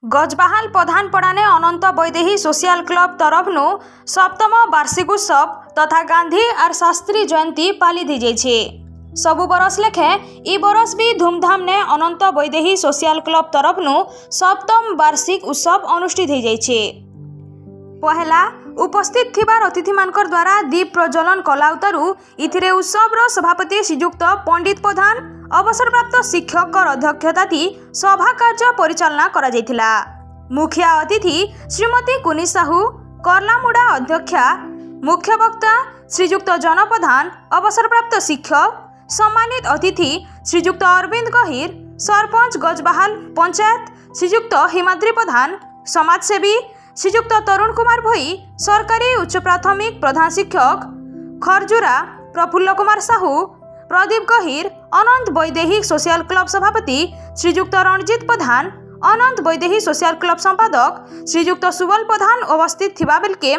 गजबाहाल प्रधानपड़ाने अनंत Vaidehi social club तरफनु सप्तम वार्षिक उत्सव तथा गांधी और शास्त्री जयंती पाली दी जाइए। सबु बरस लेखे इ बरस भी धूमधाम ने अनंत वैदेही सोशल क्लब तरफनु सप्तम वार्षिक उत्सव अनुष्ठित हो जाइए। पहला उपस्थित थिबार अतिथि मानकर द्वारा दीप प्रज्वलन कलाउतरु इथिरे उत्सव सभापति श्रीयुक्त पंडित प्रधान अवसरप्राप्त शिक्षक अध्यक्षता सभा कार्य परिचालना करा जायथिला। मुख्य अतिथि श्रीमती कुनी साहू करलामुड़ा अध्यक्षा, मुख्य वक्ता श्रीयुक्त जन प्रधान अवसरप्राप्त शिक्षक, सम्मानित अतिथि श्रीयुक्त अरविंद गहिर, सरपंच गजबाहाल पंचायत श्रीयुक्त हिमाद्री प्रधान, समाजसेवी श्रीयुक्त तरुण कुमार भोई, सरकारी उच्च प्राथमिक प्रधान शिक्षक खरजुरा प्रफुल्ल कुमार साहू, प्रदीप गहिर, अनंत वैदेही सोशल क्लब सभापति श्रीयुक्त रणजित प्रधान, अनंत वैदेही सोशल क्लब संपादक श्रीयुक्त सुबल प्रधान उपस्थित थिबा बेलके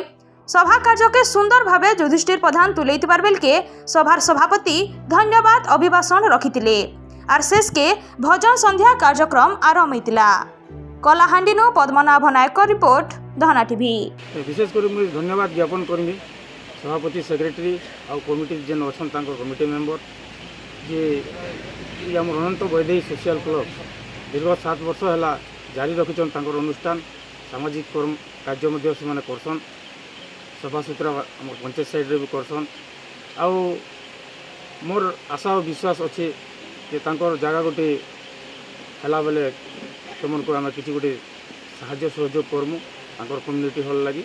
सभा कार्य के सुंदर भावे युधिष्ठिर प्रधान तुले बेलके सभार सभापति धन्यवाद अभिभाषण रखिथिले आर शेष के भजन संध्या कार्यक्रम आरंभ होइतिला। कलाहांडीनु पद्मनाभ नायक रिपोर्ट दहना टीवी। विशेषकर मुझे धन्यवाद ज्ञापन करमी सभापति सेक्रेटरी आउ कमिटी जेन अच्छा कमिटी मेंबर जे आम अनंत वैदेही सोशल क्लब दीर्घ 7 वर्ष है जारी रखिछन तांकर अनुष्ठान सामाजिक कर्म कार्य से करसन सफा सुतरा आम पंचायत साइड रे भी करसन। आउ मोर आशा और विश्वास अच्छे कि तांकर जगह गोटे है बेले तुमको आम किसी गोटे साहाय्य सहयोग करमु तांकर कम्युनिटी हल लगी।